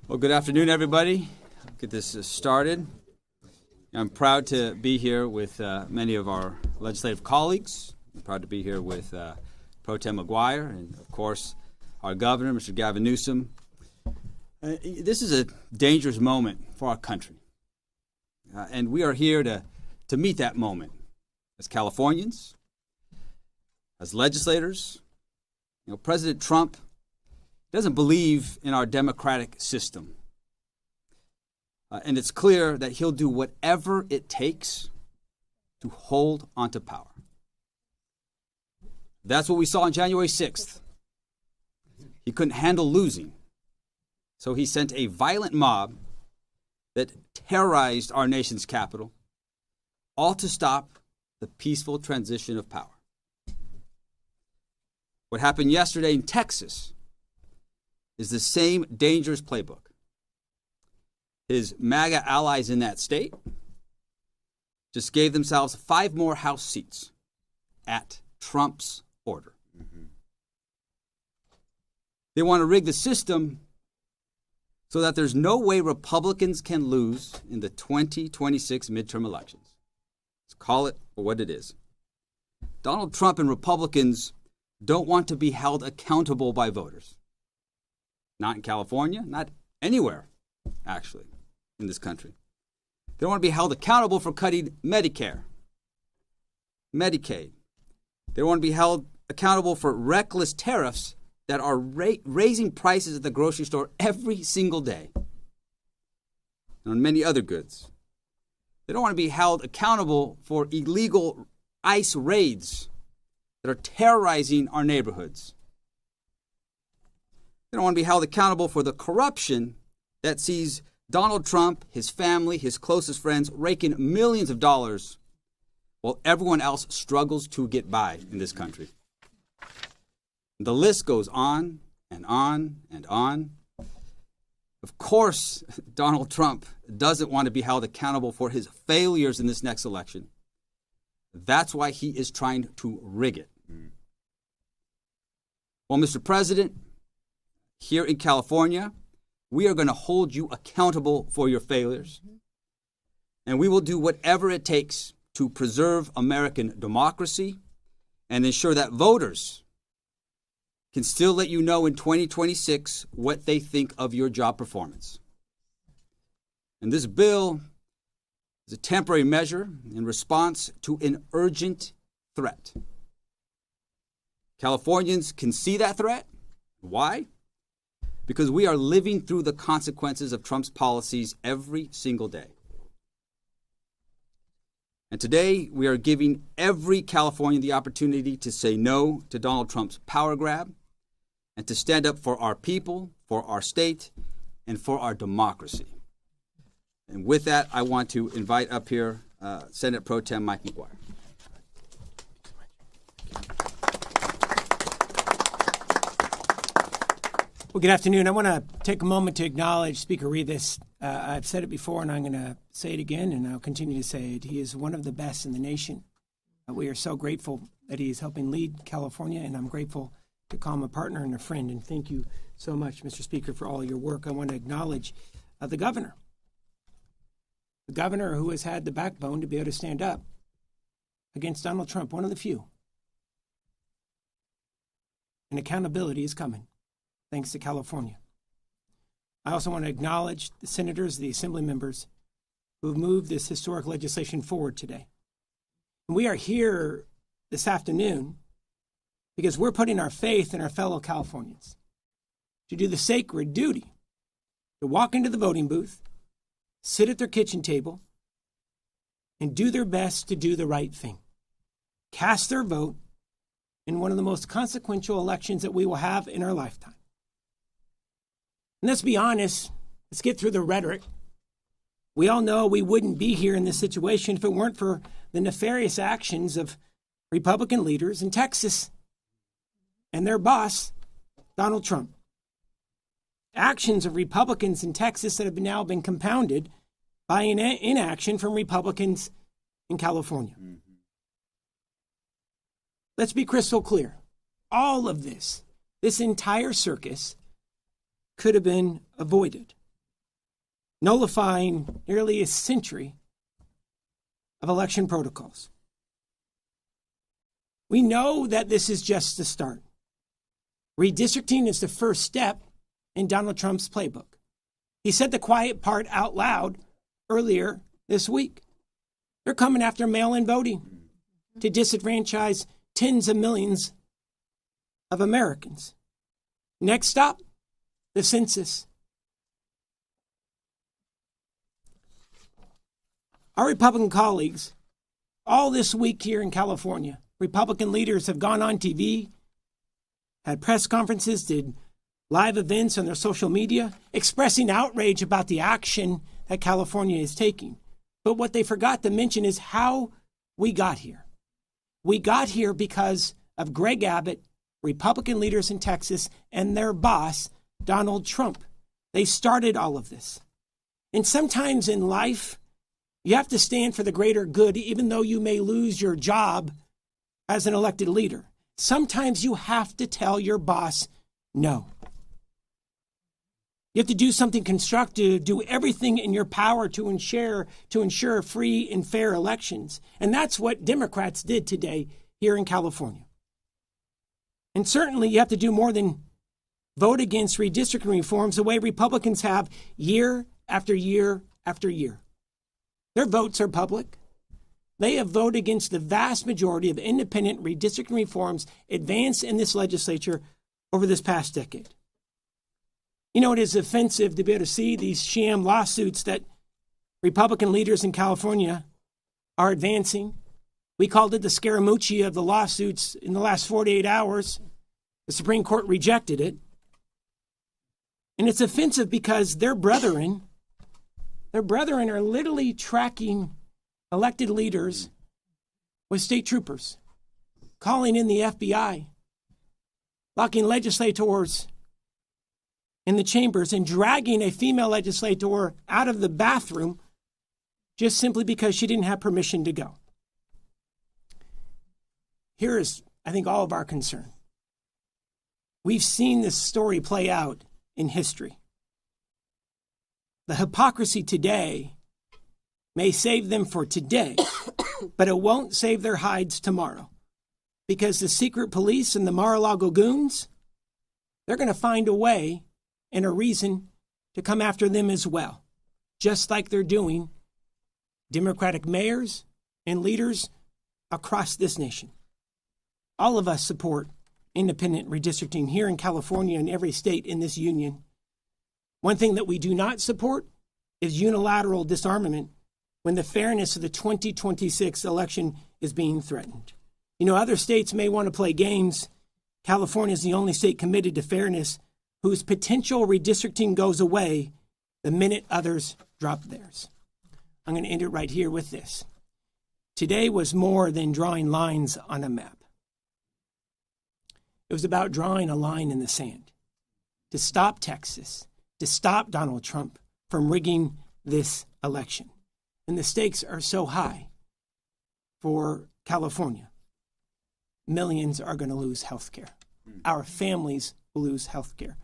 Well, good afternoon, everybody. Get this started. I'm proud to be here with many of our legislative colleagues. I'm proud to be here with Pro Tem McGuire and, of course, our governor, Mr. Gavin Newsom. This is a dangerous moment for our country. And we are here to meet that moment as Californians, as legislators. You know, President Trump doesn't believe in our democratic system. And it's clear that he'll do whatever it takes to hold onto power. That's what we saw on January 6th. He couldn't handle losing. So he sent a violent mob that terrorized our nation's capital, all to stop the peaceful transition of power. What happened yesterday in Texas is the same dangerous playbook. His MAGA allies in that state just gave themselves 5 more House seats at Trump's order. They want to rig the system so that there's no way Republicans can lose in the 2026 midterm elections. Let's call it for what it is. Donald Trump and Republicans don't want to be held accountable by voters. Not in California, not anywhere, actually, in this country. They don't want to be held accountable for cutting Medicare, Medicaid. They don't want to be held accountable for reckless tariffs that are raising prices at the grocery store every single day, and on many other goods. They don't want to be held accountable for illegal ICE raids that are terrorizing our neighborhoods. They don't want to be held accountable for the corruption that sees Donald Trump, his family, his closest friends raking millions of dollars while everyone else struggles to get by in this country. The list goes on and on and on. Of course, Donald Trump doesn't want to be held accountable for his failures in this next election. That's why he is trying to rig it. Well, Mr. President, here in California, we are going to hold you accountable for your failures. And we will do whatever it takes to preserve American democracy and ensure that voters can still let you know in 2026 what they think of your job performance. And this bill is a temporary measure in response to an urgent threat. Californians can see that threat. Why? Because we are living through the consequences of Trump's policies every single day. And today, we are giving every Californian the opportunity to say no to Donald Trump's power grab and to stand up for our people, for our state, and for our democracy. And with that, I want to invite up here Senate Pro Tem Mike McGuire. Well, good afternoon. I want to take a moment to acknowledge Speaker Rivas. I've said it before, and I'm going to say it again, and I'll continue to say it. He is one of the best in the nation. We are so grateful that he is helping lead California, and I'm grateful to call him a partner and a friend. And thank you so much, Mr. Speaker, for all your work. I want to acknowledge the governor who has had the backbone to be able to stand up against Donald Trump, one of the few. And accountability is coming, thanks to California. I also want to acknowledge the senators, the assembly members who have moved this historic legislation forward today. And we are here this afternoon because we're putting our faith in our fellow Californians to do the sacred duty to walk into the voting booth, sit at their kitchen table, and do their best to do the right thing. Cast their vote in one of the most consequential elections that we will have in our lifetime. And let's be honest, let's get through the rhetoric. We all know we wouldn't be here in this situation if it weren't for the nefarious actions of Republican leaders in Texas and their boss, Donald Trump. Actions of Republicans in Texas that have now been compounded by inaction from Republicans in California. Let's be crystal clear. All of this entire circus could have been avoided nullifying nearly a century of election protocols. We know that this is just the start. Redistricting is the first step in Donald Trump's playbook. He said the quiet part out loud earlier this week. They're coming after mail-in voting to disenfranchise tens of millions of Americans. Next stop, the census. Our Republican colleagues, all this week here in California, Republican leaders have gone on TV, had press conferences, did live events on their social media, expressing outrage about the action that California is taking. But what they forgot to mention is how we got here. We got here because of Greg Abbott, Republican leaders in Texas, and their boss, Donald Trump. They started all of this. And sometimes in life, you have to stand for the greater good, even though you may lose your job as an elected leader. Sometimes you have to tell your boss no. You have to do something constructive, do everything in your power to ensure free and fair elections. And that's what Democrats did today here in California. And certainly you have to do more than vote against redistricting reforms the way Republicans have year after year after year. Their votes are public. They have voted against the vast majority of independent redistricting reforms advanced in this legislature over this past decade. You know, it is offensive to be able to see these sham lawsuits that Republican leaders in California are advancing. We called it the Scaramucci of the lawsuits in the last 48 hours. The Supreme Court rejected it. And it's offensive because their brethren are literally tracking elected leaders with state troopers, calling in the FBI, locking legislators in the chambers, and dragging a female legislator out of the bathroom just simply because she didn't have permission to go. Here is, I think, all of our concern. We've seen this story play out in history. The hypocrisy today may save them for today, but it won't save their hides tomorrow. Because the secret police and the Mar-a-Lago goons, they're going to find a way and a reason to come after them as well, just like they're doing Democratic mayors and leaders across this nation. All of us support independent redistricting here in California and every state in this union. One thing that we do not support is unilateral disarmament when the fairness of the 2026 election is being threatened. You know, other states may want to play games. California is the only state committed to fairness whose potential redistricting goes away the minute others drop theirs. I'm going to end it right here with this. Today was more than drawing lines on a map. It was about drawing a line in the sand to stop Texas, to stop Donald Trump from rigging this election. And the stakes are so high for California. Millions are going to lose health care. Our families will lose health care.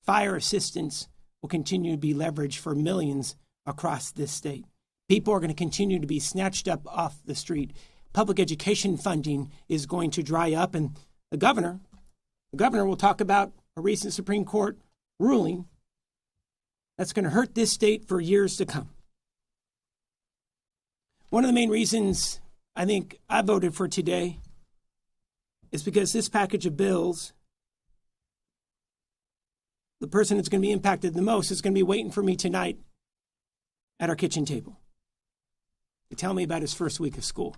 Fire assistance will continue to be leveraged for millions across this state. People are going to continue to be snatched up off the street. Public education funding is going to dry up, and the governor will talk about a recent Supreme Court ruling that's going to hurt this state for years to come. One of the main reasons I think I voted for today is because this package of bills, the person that's going to be impacted the most is going to be waiting for me tonight at our kitchen table to tell me about his first week of school.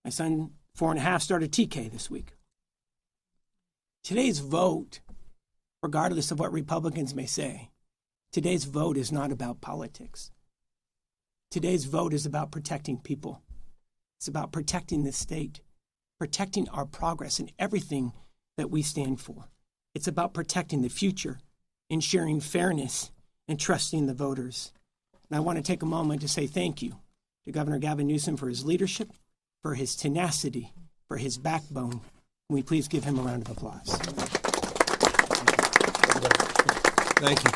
My son, 4.5, started TK this week. Today's vote, regardless of what Republicans may say, today's vote is not about politics. Today's vote is about protecting people. It's about protecting this state, protecting our progress and everything that we stand for. It's about protecting the future, ensuring fairness, and trusting the voters. And I want to take a moment to say thank you to Governor Gavin Newsom for his leadership, for his tenacity, for his backbone. Can we please give him a round of applause? Thank you.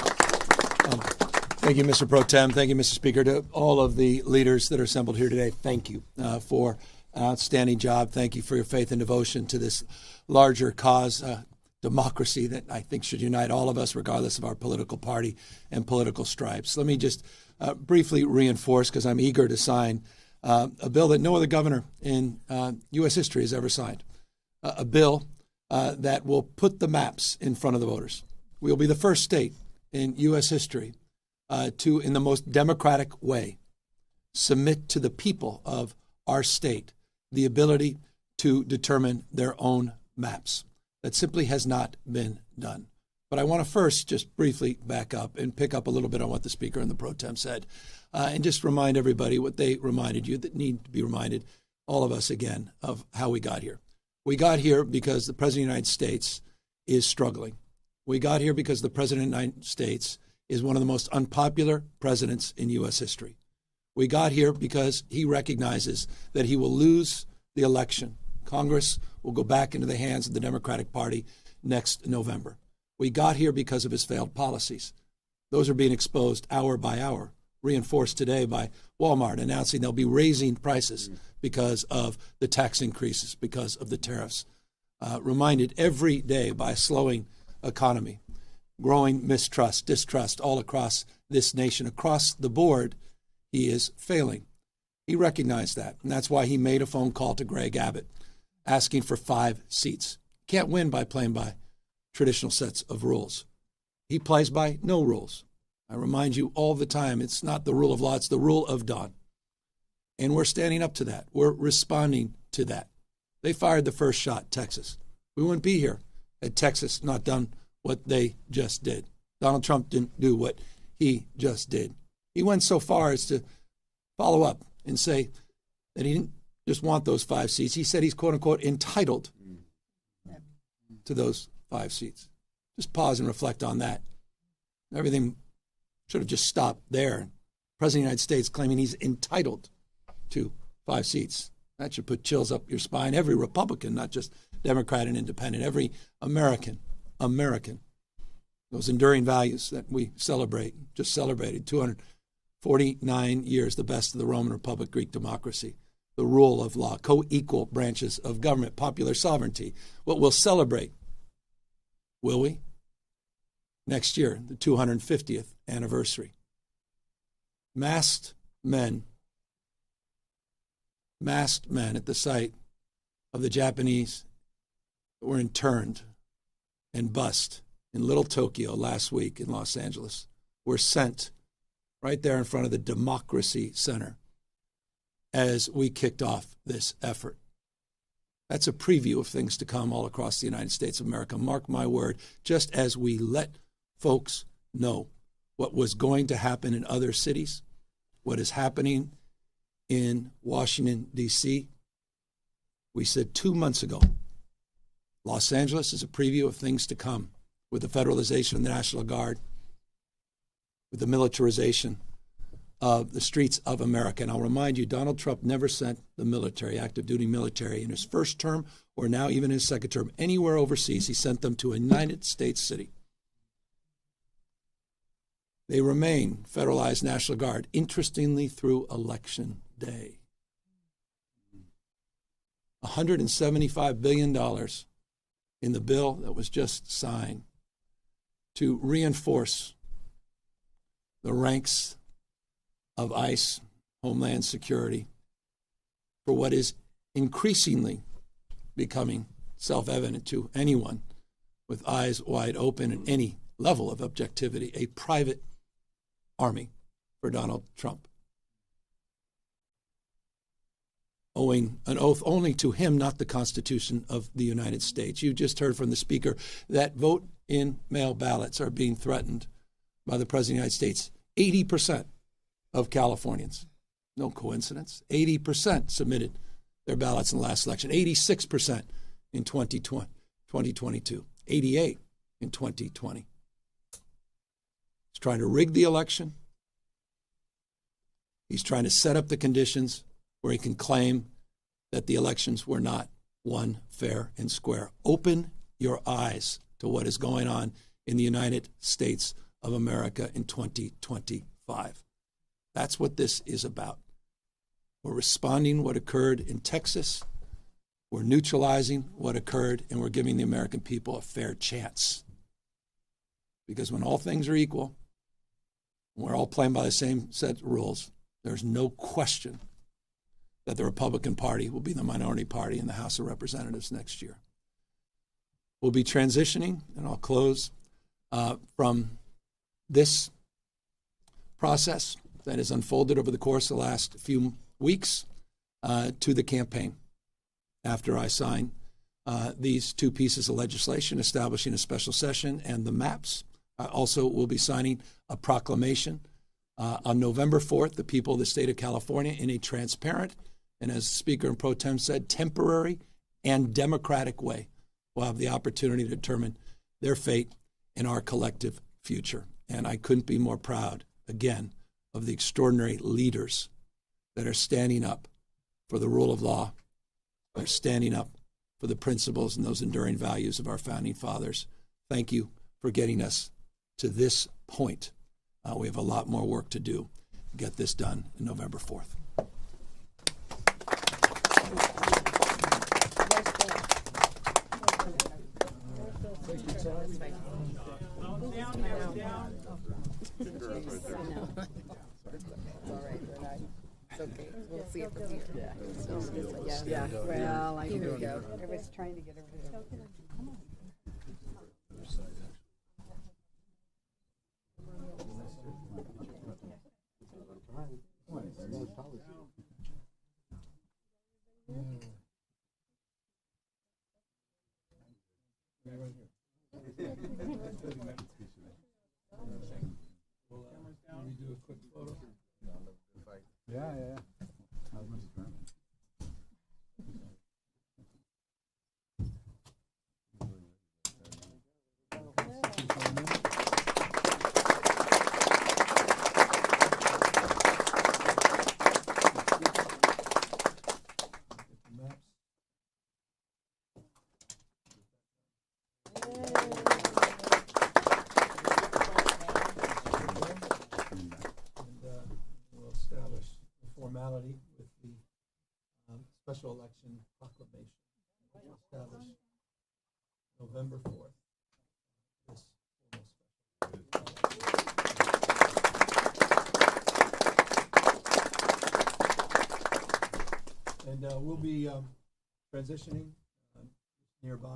Thank you, Mr. Pro Tem. Thank you, Mr. Speaker. To all of the leaders that are assembled here today, thank you for an outstanding job. Thank you for your faith and devotion to this larger cause, democracy, that I think should unite all of us, regardless of our political party and political stripes. Let me just briefly reinforce, because I'm eager to sign a bill that no other governor in U.S. history has ever signed, a bill that will put the maps in front of the voters. We will be the first state in U.S. history to, in the most democratic way, submit to the people of our state the ability to determine their own maps. That simply has not been done. But I want to first just briefly back up and pick up a little bit on what the Speaker and the Pro Tem said, and just remind everybody what they reminded you that need to be reminded, all of us again, of how we got here. We got here because the President of the United States is struggling. We got here because the President of the United States is one of the most unpopular presidents in U.S. history. We got here because he recognizes that he will lose the election. Congress will go back into the hands of the Democratic Party next November. We got here because of his failed policies. Those are being exposed hour by hour, reinforced today by Walmart announcing they'll be raising prices because of the tax increases, because of the tariffs. Reminded every day by a slowing economy, growing mistrust, distrust all across this nation. Across the board, he is failing. He recognized that, and that's why he made a phone call to Greg Abbott asking for 5 seats. Can't win by playing by traditional sets of rules. He plays by no rules. I remind you all the time, it's not the rule of law, it's the rule of dawn. And we're standing up to that. We're responding to that. They fired the first shot, Texas. We wouldn't be here had Texas not done what they just did. Donald Trump didn't do what he just did. He went so far as to follow up and say that he didn't just want those 5 seats. He said he's, quote unquote, entitled to those 5 seats. Just pause and reflect on that. Everything should have just stopped there. The President of the United States claiming he's entitled to 5 seats. That should put chills up your spine. Every Republican, not just Democrat and Independent, every American. Those enduring values that we celebrate, just celebrated 249 years, the best of the Roman Republic, Greek democracy, the rule of law, co-equal branches of government, popular sovereignty. What we'll celebrate, will we? Next year, the 250th anniversary. Masked men at the site of the Japanese that were interned and bussed in Little Tokyo last week in Los Angeles were sent right there in front of the Democracy Center as we kicked off this effort. That's a preview of things to come all across the United States of America. Mark my word, just as we let folks know what was going to happen in other cities, what is happening in Washington, D.C., we said 2 months ago, Los Angeles is a preview of things to come with the federalization of the National Guard, with the militarization of the streets of America. And I'll remind you, Donald Trump never sent the military, active duty military, in his first term or now even his second term, anywhere overseas. He sent them to a United States city. They remain federalized National Guard, interestingly, through Election Day. $175 billion in the bill that was just signed to reinforce the ranks of ICE, Homeland Security, for what is increasingly becoming self-evident to anyone with eyes wide open and any level of objectivity, a private army for Donald Trump, owing an oath only to him, not the Constitution of the United States. You just heard from the Speaker that vote-in-mail ballots are being threatened by the President of the United States. 80% of Californians, no coincidence, 80% submitted their ballots in the last election, 86% in 2022, 88% in 2020. He's trying to rig the election. He's trying to set up the conditions where he can claim that the elections were not won fair and square. Open your eyes to what is going on in the United States of America in 2024. 5. That's what this is about. We're responding what occurred in Texas. We're neutralizing what occurred, and we're giving the American people a fair chance. Because when all things are equal, we're all playing by the same set of rules, there's no question that the Republican Party will be the minority party in the House of Representatives next year. We'll be transitioning, and I'll close, from this process that has unfolded over the course of the last few weeks to the campaign. After I sign these 2 pieces of legislation establishing a special session and the maps, I also will be signing a proclamation on November 4th, the people of the state of California, in a transparent and, as Speaker and Pro Tem said, temporary and democratic way, will have the opportunity to determine their fate and our collective future. And I couldn't be more proud, again, of the extraordinary leaders that are standing up for the rule of law, are standing up for the principles and those enduring values of our founding fathers. Thank you for getting us to this point. We have a lot more work to do to get this done on November 4th. It's okay. We'll see it from here. Yeah. Well, here we go. Everybody's trying to get over there. Yeah. We'll establish the formality with the special election proclamation. We'll establish November 4th. This and we'll be transitioning nearby.